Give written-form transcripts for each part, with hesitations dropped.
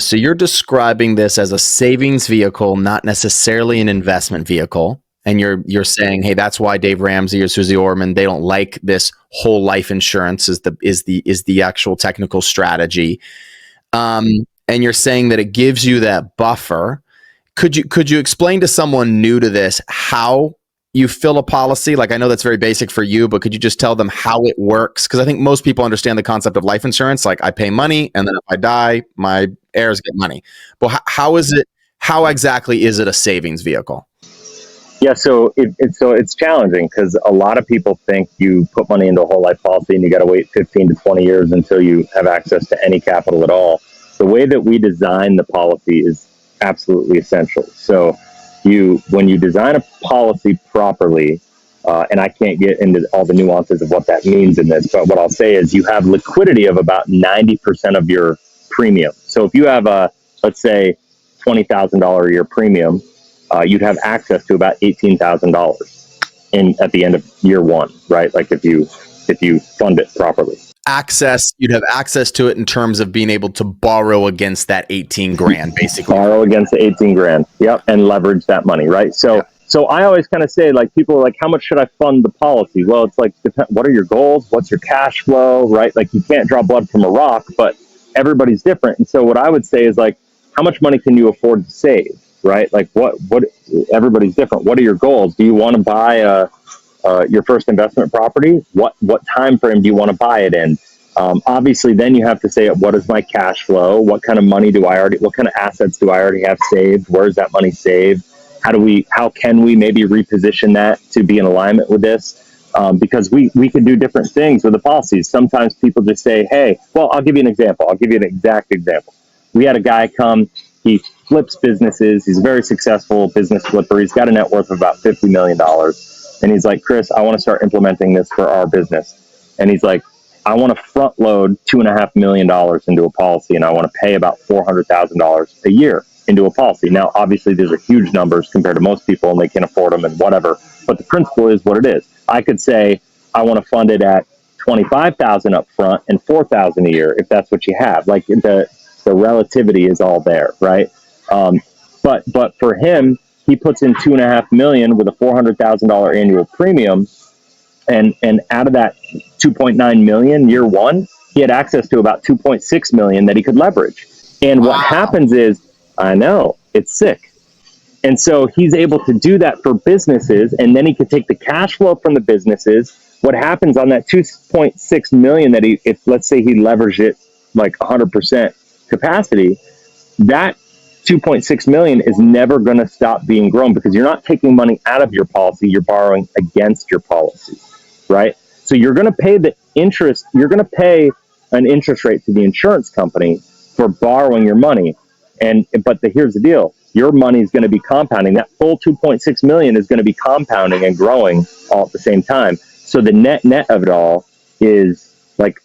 So you're describing this as a savings vehicle, not necessarily an investment vehicle. And you're saying, hey, that's why Dave Ramsey or Susie Orman, they don't like this whole life insurance is the actual technical strategy. And you're saying that it gives you that buffer. Could you explain to someone new to this how you fill a policy? Like, I know that's very basic for you, but could you just tell them how it works? Because I think most people understand the concept of life insurance. Like, I pay money, and then if I die, my heirs get money. But how is it? How exactly is it a savings vehicle? Yeah, so it's challenging because a lot of people think you put money into a whole life policy and you got to wait 15 to 20 years until you have access to any capital at all. The way that we design the policy is absolutely essential. So when you design a policy properly, and I can't get into all the nuances of what that means in this, but what I'll say is you have liquidity of about 90% of your premium. So if you have let's say, $20,000 a year premium, you'd have access to about $18,000 at the end of year one, right? Like if you fund it properly. You'd have access to it in terms of being able to borrow against that 18 grand, basically. Borrow against the 18 grand. Yep. And leverage that money, right? So I always kind of say, like, people are like, how much should I fund the policy? Well, it's like, what are your goals? What's your cash flow, right? Like, you can't draw blood from a rock, but everybody's different. And so what I would say is, like, how much money can you afford to save, right? Like, what everybody's different. What are your goals? Do you want to buy your first investment property? What time frame do you want to buy it in? Obviously, then you have to say, what is my cash flow? What kind of money what kind of assets do I already have saved? Where's that money saved? How can we maybe reposition that to be in alignment with this? Because we can do different things with the policies. Sometimes people just say, hey, well, I'll give you an example. I'll give you an exact example. We had a guy come, he flips businesses. He's a very successful business flipper. He's got a net worth of about $50 million. And he's like, Chris, I want to start implementing this for our business. And he's like, I want to front load $2.5 million into a policy, and I want to pay about $400,000 a year into a policy. Now, obviously, these are huge numbers compared to most people, and they can afford them and whatever. But the principle is what it is. I could say I want to fund it at $25,000 up front and $4,000 a year if that's what you have. Like, the relativity is all there, right? But for him, he puts in $2.5 million with a $400,000 annual premium, and out of that $2.9 million year one, he had access to about $2.6 million that he could leverage. And what happens is, I know, it's sick. And so he's able to do that for businesses, and then he could take the cash flow from the businesses. What happens on that $2.6 million that if let's say he leveraged it like 100% capacity, that $2.6 million is never going to stop being grown because you're not taking money out of your policy, you're borrowing against your policy, right? So you're going to pay the interest, you're going to pay an interest rate to the insurance company for borrowing your money. But here's the deal. Your money is going to be compounding. That full $2.6 million is going to be compounding and growing all at the same time. So the net of it all is like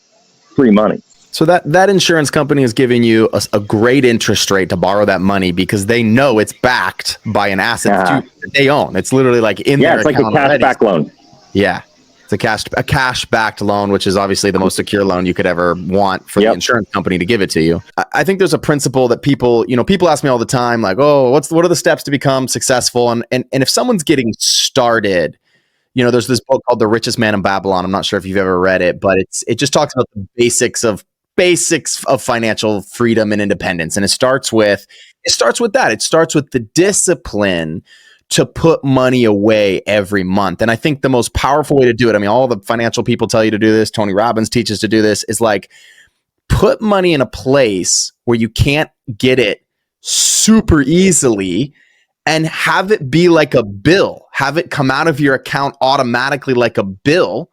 free money. So that insurance company is giving you a great interest rate to borrow that money because they know it's backed by an asset that they own. It's literally like in their account. Yeah, it's like a cashback loan. Yeah. It's a cash-backed loan, which is obviously the most secure loan you could ever want for the insurance company to give it to you. I think there's a principle that people ask me all the time, like, oh, what are the steps to become successful? And if someone's getting started, there's this book called The Richest Man in Babylon. I'm not sure if you've ever read it, but it just talks about the basics of financial freedom and independence. And it starts with that. It starts with the discipline to put money away every month. And I think the most powerful way to do it, I mean, all the financial people tell you to do this, Tony Robbins teaches to do this, is like put money in a place where you can't get it super easily and have it be like a bill. Have it come out of your account automatically like a bill.